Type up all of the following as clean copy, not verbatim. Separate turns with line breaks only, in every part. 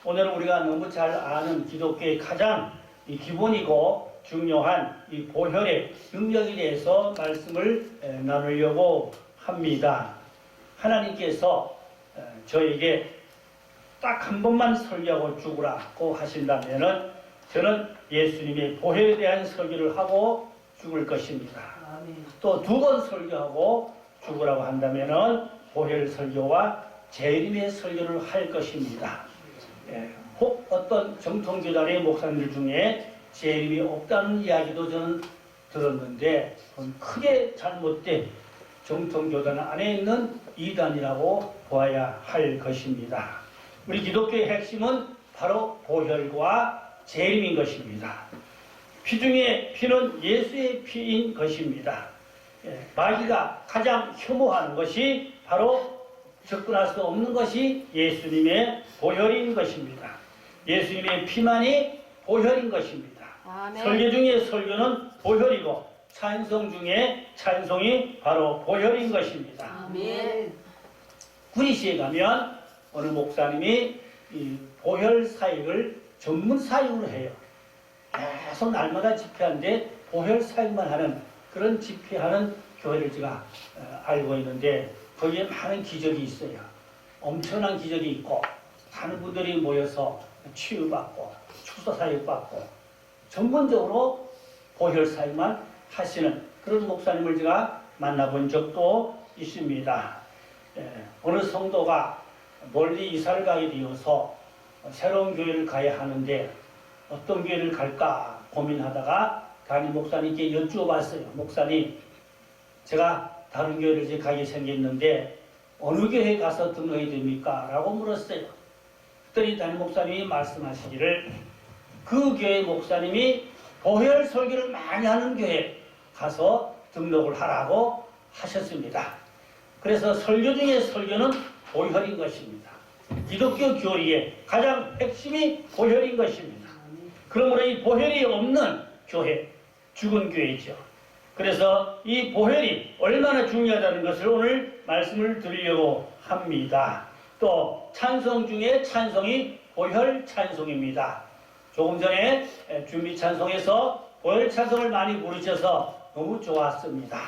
오늘 우리가 너무 잘 아는 기독교의 가장 기본이고 중요한 이 보혈의 능력에 대해서 말씀을 나누려고 합니다. 하나님께서 저에게 딱 한 번만 설교하고 죽으라고 하신다면은 저는 예수님의 보혈에 대한 설교를 하고 죽을 것입니다. 또 두 번 설교하고 죽으라고 한다면은 보혈 설교와 재림의 설교를 할 것입니다. 혹 어떤 정통교단의 목사님들 중에 재림이 없다는 이야기도 저는 들었는데 그건 크게 잘못된 정통교단 안에 있는 이단이라고 보아야 할 것입니다. 우리 기독교의 핵심은 바로 보혈과 재림인 것입니다. 피 중에 피는 예수의 피인 것입니다. 마귀가 가장 혐오하는 것이 바로 접근할 수 없는 것이 예수님의 보혈인 것입니다. 예수님의 피만이 보혈인 것입니다. 아멘. 설교 중에 설교는 보혈이고 찬송 중에 찬송이 바로 보혈인 것입니다. 아멘. 구리시에 가면 어느 목사님이 이 보혈 사역을 전문 사역으로 해요. 계속 날마다 집회하는데 보혈 사역만 하는 그런 집회하는 교회를 제가 알고 있는데 거기에 많은 기적이 있어요. 엄청난 기적이 있고 많은 분들이 모여서 치유받고 축소 사역받고 전문적으로 보혈 사역만 하시는 그런 목사님을 제가 만나본 적도 있습니다. 어느 성도가 멀리 이사를 가게 되어서 새로운 교회를 가야 하는데 어떤 교회를 갈까 고민하다가 담임 목사님께 여쭈어봤어요. 목사님, 제가 다른 교회를 이제 가게 생겼는데 어느 교회에 가서 등록해야 됩니까? 라고 물었어요. 그랬더니 담임 목사님이 말씀하시기를 그 교회 목사님이 보혈 설교를 많이 하는 교회 가서 등록을 하라고 하셨습니다. 그래서 설교 중에 설교는 보혈인 것입니다. 기독교 교리의 가장 핵심이 보혈인 것입니다. 그러므로 이 보혈이 없는 교회, 죽은 교회죠. 그래서 이 보혈이 얼마나 중요하다는 것을 오늘 말씀을 드리려고 합니다. 또 찬송 중에 찬송이 보혈 찬송입니다. 조금 전에 준비 찬송에서 보혈 찬송을 많이 부르셔서 너무 좋았습니다.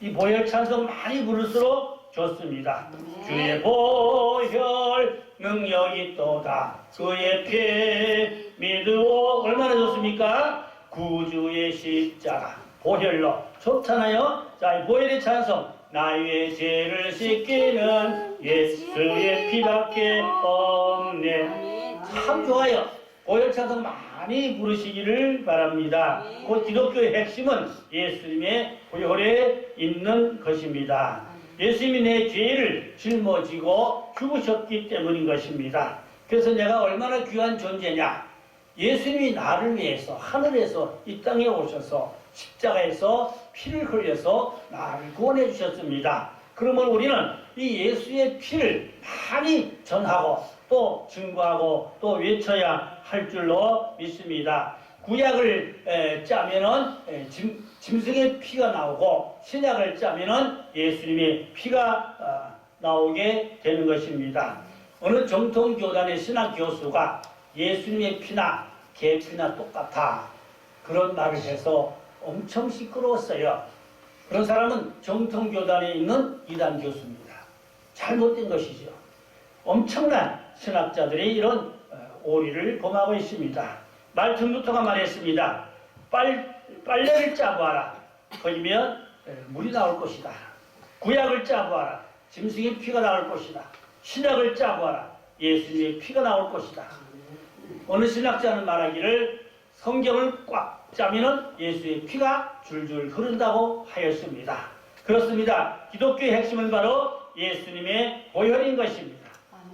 이 보혈 찬송 많이 부를수록 좋습니다. 주의 보혈 능력이 또다 그의 피 믿으오. 얼마나 좋습니까? 구주의 십자가 보혈로 좋잖아요. 자, 이 보혈의 찬송 나의 죄를 씻기는 예수의 피밖에 없네. 참 좋아요. 보혈 찬송 많이 부르시기를 바랍니다. 그 기독교의 핵심은 예수님의 보혈에 있는 것입니다. 예수님이 내 죄를 짊어지고 죽으셨기 때문인 것입니다. 그래서 내가 얼마나 귀한 존재냐. 예수님이 나를 위해서 하늘에서 이 땅에 오셔서 십자가에서 피를 흘려서 나를 구원해 주셨습니다. 그러면 우리는 이 예수의 피를 많이 전하고 또 증거하고 또 외쳐야 할 줄로 믿습니다. 구약을 짜면은 짐승의 피가 나오고 신약을 짜면은 예수님의 피가 나오게 되는 것입니다. 어느 정통교단의 신학 교수가 예수님의 피나 개 피나 똑같아 그런 말을 해서 엄청 시끄러웠어요. 그런 사람은 정통교단에 있는 이단 교수입니다. 잘못된 것이죠. 엄청난 신학자들이 이런 오리를 범하고 있습니다. 말씀부터가 말했습니다. 빨래를 짜보아라. 거기면 물이 나올 것이다. 구약을 짜보아라. 짐승의 피가 나올 것이다. 신약을 짜보아라. 예수님의 피가 나올 것이다. 어느 신학자는 말하기를 성경을 꽉 짜면은 예수의 피가 줄줄 흐른다고 하였습니다. 그렇습니다. 기독교의 핵심은 바로 예수님의 보혈인 것입니다.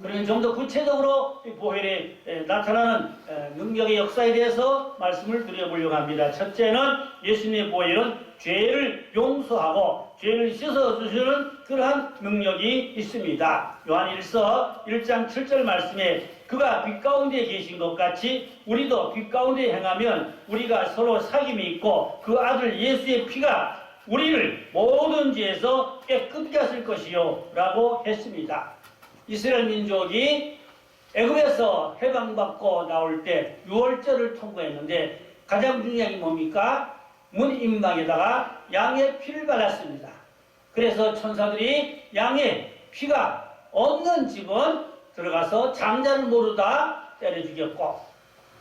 그러면 좀 더 구체적으로 보혈에 나타나는 능력의 역사에 대해서 말씀을 드려보려고 합니다. 첫째는 예수님의 보혈은 죄를 용서하고 죄를 씻어주시는 그러한 능력이 있습니다. 요한일서 1장 7절 말씀에 그가 빛 가운데 계신 것 같이 우리도 빛 가운데 행하면 우리가 서로 사귐이 있고 그 아들 예수의 피가 우리를 모든 죄에서 깨끗게 하실 것이요 라고 했습니다. 이스라엘 민족이 애굽에서 해방받고 나올 때 유월절을 통과했는데 가장 중요한 게 뭡니까? 문인방에다가 양의 피를 발랐습니다. 그래서 천사들이 양의 피가 없는 집은 들어가서 장자를 모르다 때려 죽였고,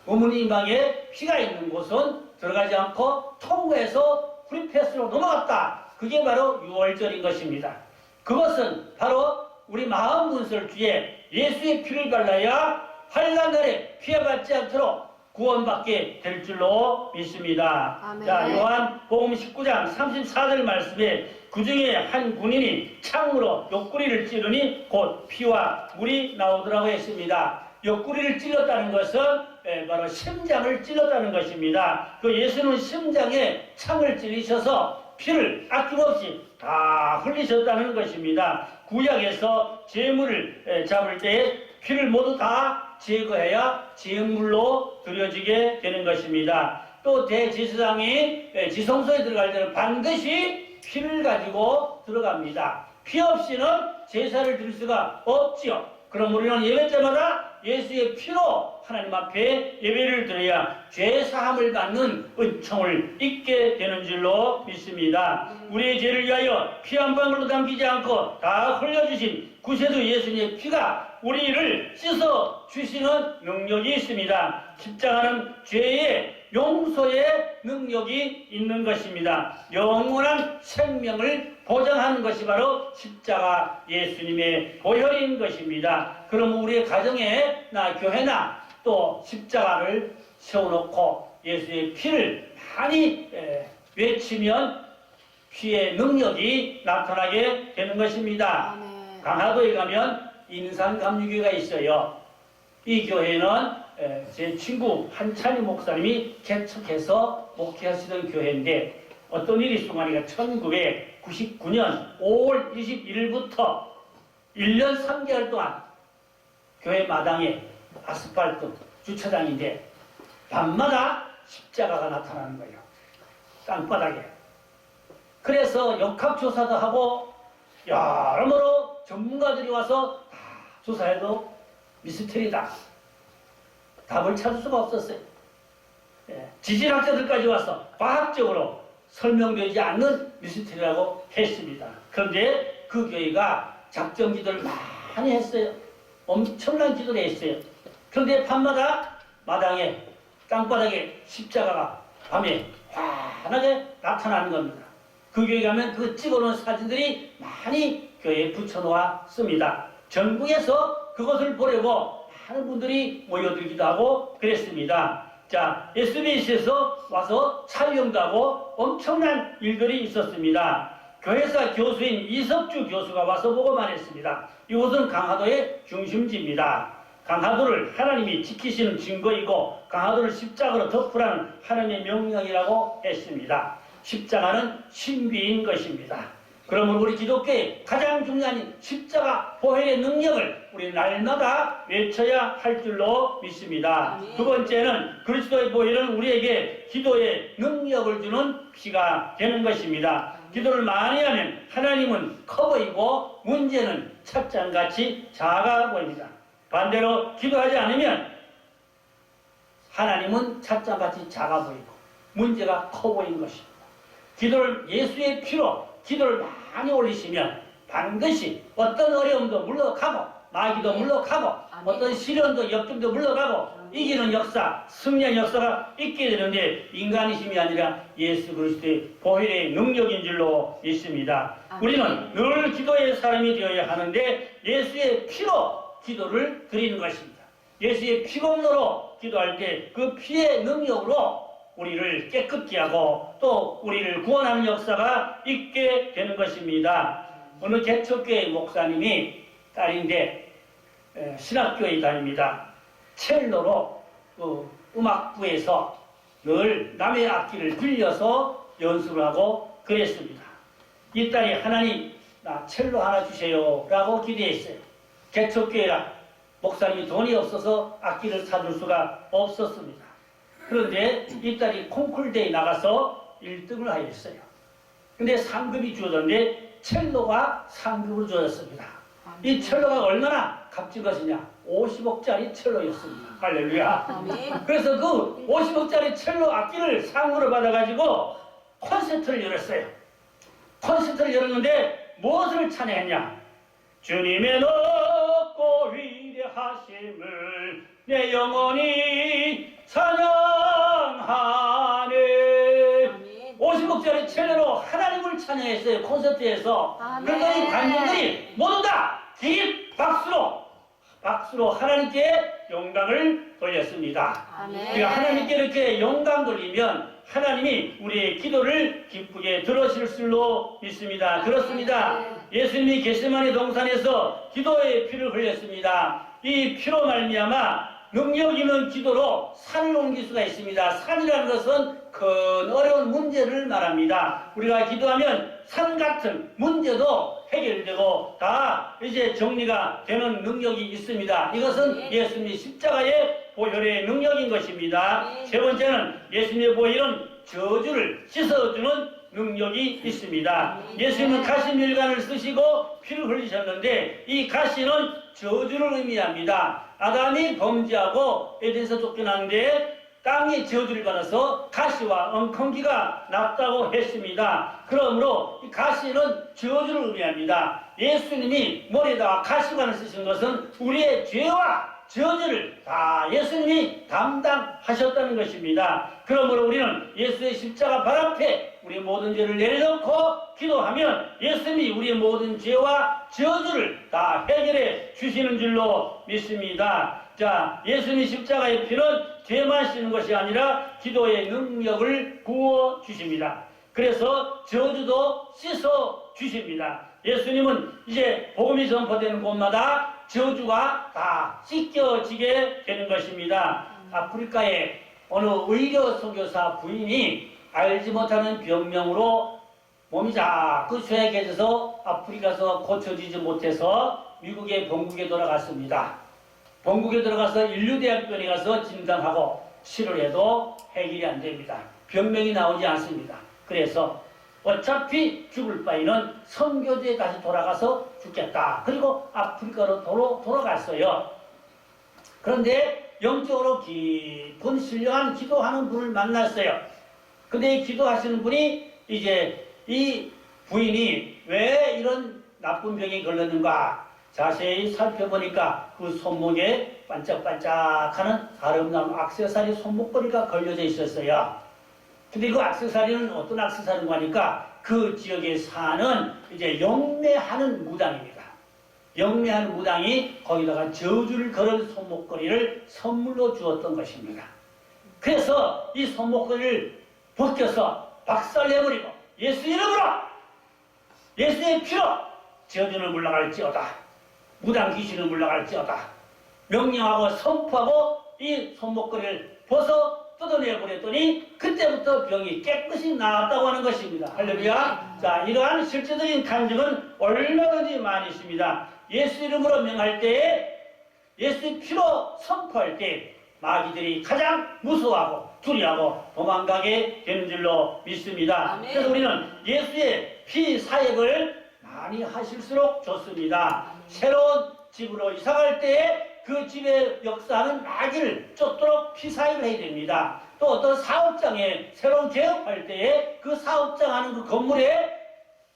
문인방에 피가 있는 곳은 들어가지 않고 통과해서 프리패스로 넘어갔다. 그게 바로 유월절인 것입니다. 그것은 바로 우리 마음 문설주에 예수의 피를 발라야 환난 날에 피해받지 않도록 구원받게 될 줄로 믿습니다.
아멘.
자, 요한복음 19장 34절 말씀에 그 중에 한 군인이 창으로 옆구리를 찌르니 곧 피와 물이 나오더라고 했습니다. 옆구리를 찔렀다는 것은 바로 심장을 찔렀다는 것입니다. 그 예수는 심장에 창을 찔리셔서 피를 아낌없이 다 흘리셨다는 것입니다. 구약에서 제물을 잡을 때 피를 모두 다 제거해야 제물로 드려지게 되는 것입니다. 또 대제사장이 지성소에 들어갈 때는 반드시 피를 가지고 들어갑니다. 피 없이는 제사를 드릴 수가 없지요. 그럼 우리는 예배 때마다 예수의 피로 하나님 앞에 예배를 드려야 죄 사함을 받는 은총을 잊게 되는 줄로 믿습니다. 우리의 죄를 위하여 피 한 방울도 남기지 않고 다 흘려주신 구세주 예수님의 피가 우리를 씻어 주시는 능력이 있습니다. 십자가는 죄의 용서의 능력이 있는 것입니다. 영원한 생명을 보장하는 것이 바로 십자가 예수님의 보혈인 것입니다. 그럼 우리의 가정에나 교회나 또 십자가를 세워놓고 예수의 피를 많이 외치면 피의 능력이 나타나게 되는 것입니다.
아멘.
강화도에 가면 인산감리교회가 있어요. 이 교회는 제 친구 한찬희 목사님이 개척해서 목회하시던 교회인데 어떤 일이 있었냐니까 1999년 5월 21일부터 1년 3개월 동안 교회 마당에 아스팔트 주차장인데 밤마다 십자가가 나타나는 거예요. 땅바닥에. 그래서 역학조사도 하고 여러모로 전문가들이 와서 다 조사해도 미스터리다. 답을 찾을 수가 없었어요. 지질학자들까지 와서 과학적으로 설명되지 않는 미스터리라고 했습니다. 그런데 그 교회가 작정 기도를 많이 했어요. 엄청난 기도를 했어요. 그런데 밤마다 마당에 땅바닥에 십자가가 밤에 환하게 나타나는 겁니다. 그 교회 가면 그 찍어놓은 사진들이 많이 교회에 붙여놓았습니다. 전국에서 그것을 보려고 많은 분들이 모여들기도 하고 그랬습니다. 자, SBS에서 와서 촬영도 하고 엄청난 일들이 있었습니다. 교회사 교수인 이석주 교수가 와서 보고만 했습니다. 이곳은 강화도의 중심지입니다. 강화도를 하나님이 지키시는 증거이고 강화도를 십자가로 덮으라는 하나님의 명령이라고 했습니다. 십자가는 신비인 것입니다. 그러면 우리 기독교의 가장 중요한 십자가 보혈의 능력을 우리 날마다 외쳐야 할 줄로 믿습니다. 두 번째는 그리스도의 보혈은 우리에게 기도의 능력을 주는 피가 되는 것입니다. 기도를 많이 하면 하나님은 커 보이고 문제는 찻잔같이 작아 보입니다. 반대로 기도하지 않으면 하나님은 찻잔같이 작아 보이고 문제가 커 보이는 것입니다. 기도를 예수의 피로 기도를 많이 올리시면 반드시 어떤 어려움도 물러가고 마귀도 물러가고 어떤 시련도 역경도 물러가고 이기는 역사, 승리의 역사가 있게 되는데 인간의 힘이 아니라 예수 그리스도의 보혈의 능력인 줄로 믿습니다. 우리는 늘 기도의 사람이 되어야 하는데 예수의 피로 기도를 드리는 것입니다. 예수의 피공로로 기도할 때 그 피의 능력으로 우리를 깨끗게 하고 또 우리를 구원하는 역사가 있게 되는 것입니다. 어느 개척교회 목사님이 딸인데 신학교에 다닙니다. 첼로로 음악부에서 늘 남의 악기를 빌려서 연습을 하고 그랬습니다. 이 딸이 하나님 나 첼로 하나 주세요 라고 기도했어요. 개척교회라 목사님이 돈이 없어서 악기를 사줄 수가 없었습니다. 그런데 이 딸이 콩쿨대에 나가서 1등을 하였어요. 근데 상금이 주어졌는데 첼로가 상금으로 주어졌습니다. 이 첼로가 얼마나 값진 것이냐? 50억짜리 첼로였습니다. 할렐루야. 그래서 그 50억짜리 첼로 악기를 상으로 받아가지고 콘서트를 열었어요. 콘서트를 열었는데 무엇을 찬양했냐? 주님의 높고 위대하심을 내 영혼이 찬양하네. 50억짜리 첼로로 하나님을 찬양했어요. 콘서트에서. 그러니까 관중들이 모두 다 박수로 하나님께 영광을 돌렸습니다. 우리가 하나님께 이렇게 영광 돌리면 하나님이 우리의 기도를 기쁘게 들으실 줄로 믿습니다. 그렇습니다. 예수님이 겟세마네 동산에서 기도의 피를 흘렸습니다. 이 피로 말미암아 능력 있는 기도로 산을 옮길 수가 있습니다. 산이라는 것은 큰 어려운 문제를 말합니다. 우리가 기도하면 산 같은 문제도 해결되고 다 이제 정리가 되는 능력이 있습니다. 이것은 예수님의 십자가의 보혈의 능력인 것입니다. 세 번째는 예수님의 보혈은 저주를 씻어주는 능력이 있습니다. 예수님은 가시밀간을 쓰시고 피를 흘리셨는데 이 가시는 저주를 의미합니다. 아담이 범죄하고 에덴에서 쫓겨났는데 땅이 저주를 받아서 가시와 엉겅기가 났다고 했습니다. 그러므로 이 가시는 저주를 의미합니다. 예수님이 머리에다가 가시관을 쓰신 것은 우리의 죄와 저주를 다 예수님이 담당하셨다는 것입니다. 그러므로 우리는 예수의 십자가 발 앞에 우리의 모든 죄를 내려놓고 기도하면 예수님이 우리의 모든 죄와 저주를 다 해결해 주시는 줄로 믿습니다. 자, 예수님이 십자가의 피는 죄만 씻는 것이 아니라 기도의 능력을 부어 주십니다. 그래서 저주도 씻어 주십니다. 예수님은 이제 복음이 전파되는 곳마다 저주가 다 씻겨지게 되는 것입니다. 아프리카의 어느 의료 선교사 부인이 알지 못하는 병명으로 몸이 자꾸 쇠약해져서 아프리카에서 고쳐지지 못해서 미국의 본국에 돌아갔습니다. 본국에 들어가서 인류대학병원에 가서 진단하고 치료를 해도 해결이 안 됩니다. 병명이 나오지 않습니다. 그래서 어차피 죽을 바에는 선교지에 다시 돌아가서 죽겠다. 그리고 아프리카로 돌아갔어요. 그런데 영적으로 깊은 신령한 기도하는 분을 만났어요. 근데 이 기도하시는 분이 이제 이 부인이 왜 이런 나쁜 병에 걸렸는가 자세히 살펴보니까 그 손목에 반짝반짝하는 아름다운 액세서리 손목걸이가 걸려져 있었어요. 근데 그 액세서리는 어떤 액세서리인가 하니까 그 지역에 사는 이제 영매하는 무당입니다. 영매하는 무당이 거기다가 저주를 걸은 손목걸이를 선물로 주었던 것입니다. 그래서 이 손목걸이를 벗겨서 박살내버리고 예수 이름으로 예수의 피로 저주는 물러갈지어다. 무당 귀신은 물러갈지어다. 명령하고 선포하고 이 손목걸이를 벗어 뜯어내버렸더니 그때부터 병이 깨끗이 나았다고 하는 것입니다. 할렐루야. 자, 이러한 실제적인 간증은 얼마든지 많이 있습니다. 예수 이름으로 명할 때에 예수의 피로 선포할 때 마귀들이 가장 무서워하고 두려워하고 도망가게 되는 줄로 믿습니다. 아멘. 그래서 우리는 예수의 피 사역을 많이 하실수록 좋습니다. 아멘. 새로운 집으로 이사갈 때에 그 집에 역사하는 마귀를 쫓도록 피 사역을 해야 됩니다. 또 어떤 사업장에 새로운 개업할 때에 그 사업장 하는 그 건물에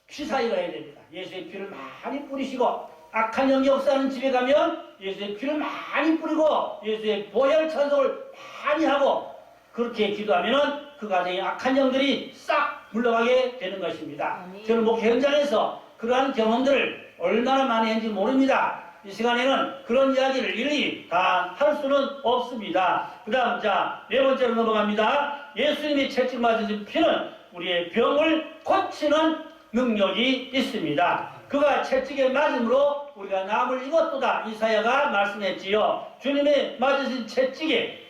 피 사역을 해야 됩니다. 예수의 피를 많이 뿌리시고 악한 영이 역사하는 집에 가면 예수의 피를 많이 뿌리고 예수의 보혈 찬송을 많이 하고 그렇게 기도하면 그 가정에 악한 영들이 싹 물러가게 되는 것입니다. 저는 목회 현장에서 그러한 경험들을 얼마나 많이 했는지 모릅니다. 이 시간에는 그런 이야기를 일일이 다 할 수는 없습니다. 그 다음 자, 네 번째로 넘어갑니다. 예수님이 채찍 맞으신 피는 우리의 병을 고치는 능력이 있습니다. 그가 채찍에 맞음으로 우리가 남을 입었도다. 이사야가 말씀했지요. 주님의 맞으신 채찍에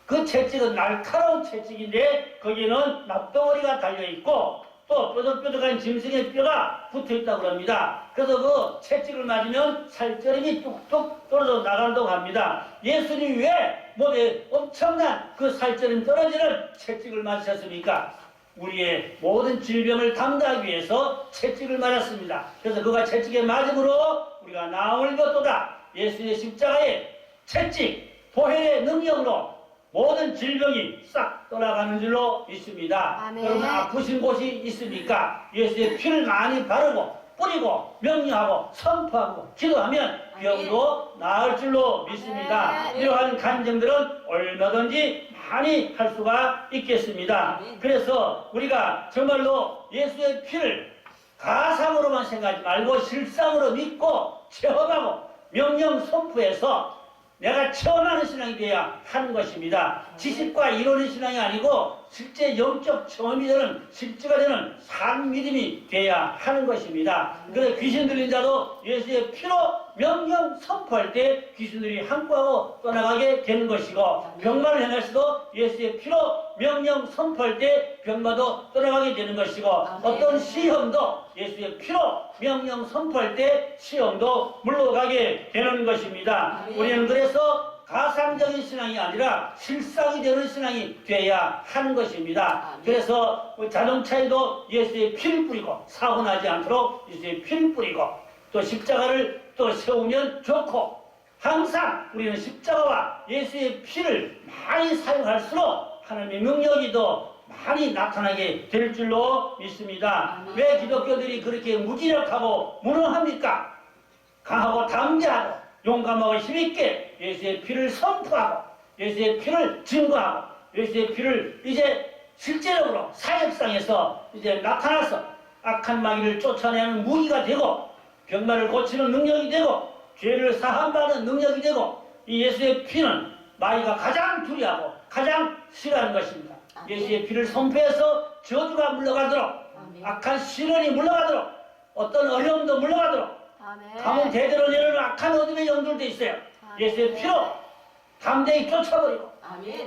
그 채찍은 날카로운 채찍인데 거기에는 납덩어리가 달려있고 또 뾰족뾰족한 짐승의 뼈가 붙어있다고 합니다. 그래서 그 채찍을 맞으면 살점이 뚝뚝 떨어져 나간다고 합니다. 예수님이 왜 몸에 엄청난 그 살점이 떨어지는 채찍을 맞으셨습니까? 우리의 모든 질병을 담당하기 위해서 채찍을 맞았습니다. 그래서 그가 채찍에 맞음으로 우리가 우리가 나올 것보다 예수의 십자가의 채찍, 보혈의 능력으로 모든 질병이 싹 떠나가는 줄로 믿습니다.
아멘.
여러분 아프신 곳이 있습니까? 예수의 피를 많이 바르고 뿌리고 명령하고 선포하고 기도하면 병도 나을 줄로 믿습니다.
아멘.
이러한 간증들은 얼마든지 많이 할 수가 있겠습니다.
아멘.
그래서 우리가 정말로 예수의 피를 가상으로만 생각하지 말고 실상으로 믿고 체험하고 명령 선포해서 내가 체험하는 신앙이 되어야 하는 것입니다. 지식과 이론의 신앙이 아니고 실제 영적 체험이 되는 실제가 되는 산 믿음이 되어야 하는 것입니다. 그래서 귀신 들린 자도 예수의 피로 명령 선포할 때 귀신들이 항구하고 떠나가게 되는 것이고 병마를 행할 수도 예수의 피로 명령 선포할 때 병마도 떠나가게 되는 것이고 어떤 시험도 예수의 피로 명령 선포할 때 시험도 물러가게 되는 것입니다. 우리는 그래서 가상적인 신앙이 아니라 실상이 되는 신앙이 되어야 하는 것입니다. 그래서 자동차에도 예수의 피를 뿌리고 사고 나지 않도록 예수의 피를 뿌리고 또 십자가를 또 세우면 좋고 항상 우리는 십자가와 예수의 피를 많이 사용할수록 하나님의 능력이 더 많이 나타나게 될 줄로 믿습니다. 왜 기독교들이 그렇게 무기력하고 무능합니까? 강하고 담대하고 용감하고 힘있게 예수의 피를 선포하고 예수의 피를 증거하고 예수의 피를 이제 실제적으로 사역상에서 이제 나타나서 악한 마귀를 쫓아내는 무기가 되고 병마를 고치는 능력이 되고 죄를 사함받는 능력이 되고 이 예수의 피는 마귀가 가장 두려워하고 가장 싫어하는 것입니다. 예수의 피를 선포해서 저주가 물러가도록 악한 시련이 물러가도록 어떤 어려움도 물러가도록 감옥 대대로 내려오는 악한 어둠의 영들도 있어요. 예수의 피로 담대히 쫓아버리고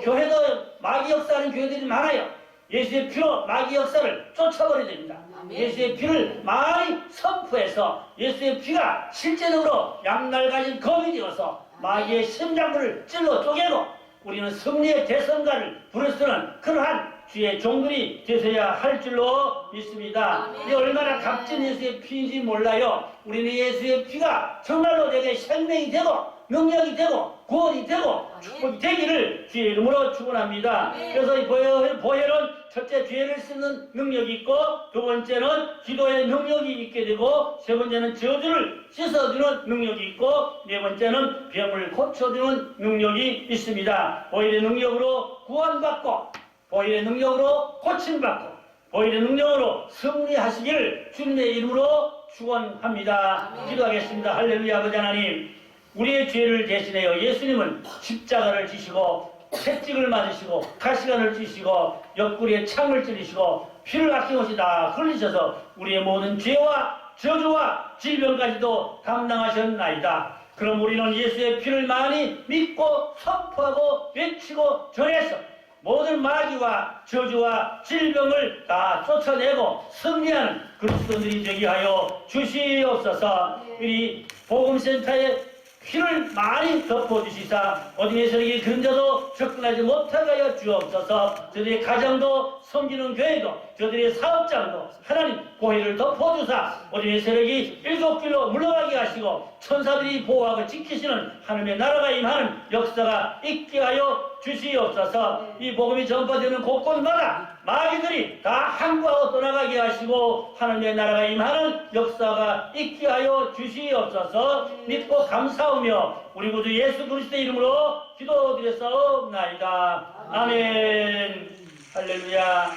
교회도 마귀 역사하는 교회들이 많아요. 예수의 피로 마귀 역사를 쫓아버려야 됩니다. 예수의 피를 많이 선포해서 예수의 피가 실제적으로 양날 가진 검이 되어서 마귀의 심장부를 찔러 쪼개고 우리는 승리의 대성가를 부를 수 있는 그러한 주의 종들이 되셔야 할 줄로 믿습니다. 이 얼마나 값진 예수의 피인지 몰라요. 우리는 예수의 피가 정말로 내게 생명이 되고 능력이 되고 구원이 되고 축복이 되기를 주의 이름으로 축원합니다. 그래서 이 보혈은 첫째 죄를 씻는 능력이 있고 두 번째는 기도의 능력이 있게 되고 세 번째는 저주를 씻어주는 능력이 있고 네 번째는 병을 고쳐주는 능력이 있습니다. 보혈의 능력으로 구원받고 보혈의 능력으로 고침받고 보혈의 능력으로 승리하시기를 주님의 이름으로 축원합니다. 기도하겠습니다. 할렐루야. 아버지 하나님, 우리의 죄를 대신하여 예수님은 십자가를 지시고 채찍을 맞으시고 가시관을 찌시고 옆구리에 창을 찌르시고 피를 아낌없이 다 흘리셔서 우리의 모든 죄와 저주와 질병까지도 감당하셨나이다. 그럼 우리는 예수의 피를 많이 믿고 선포하고 외치고 전해서 모든 마귀와 저주와 질병을 다 쫓아내고 승리하는 그리스도인들이 되게 하여 주시옵소서. 우리 복음센터에 피를 많이 덮어주시사 어둠의 세력이 그림자도 접근하지 못하게 하여 주옵소서. 저들의 가정도 섬기는 교회도 저들의 사업장도 하나님 보혈을 덮어주사 어둠의 세력이 일곱 길로 물러가게 하시고 천사들이 보호하고 지키시는 하나님의 나라가 임하는 역사가 있게 하여 주시옵소서. 이 복음이 전파되는 곳곳마다 마귀들이 다 항구하고 떠나가게 하시고 하나님의 나라가 임하는 역사가 있게 하여 주시옵소서. 믿고 감사하며 우리 구주 예수 그리스도의 이름으로 기도드렸사옵나이다. 아멘. 할렐루야.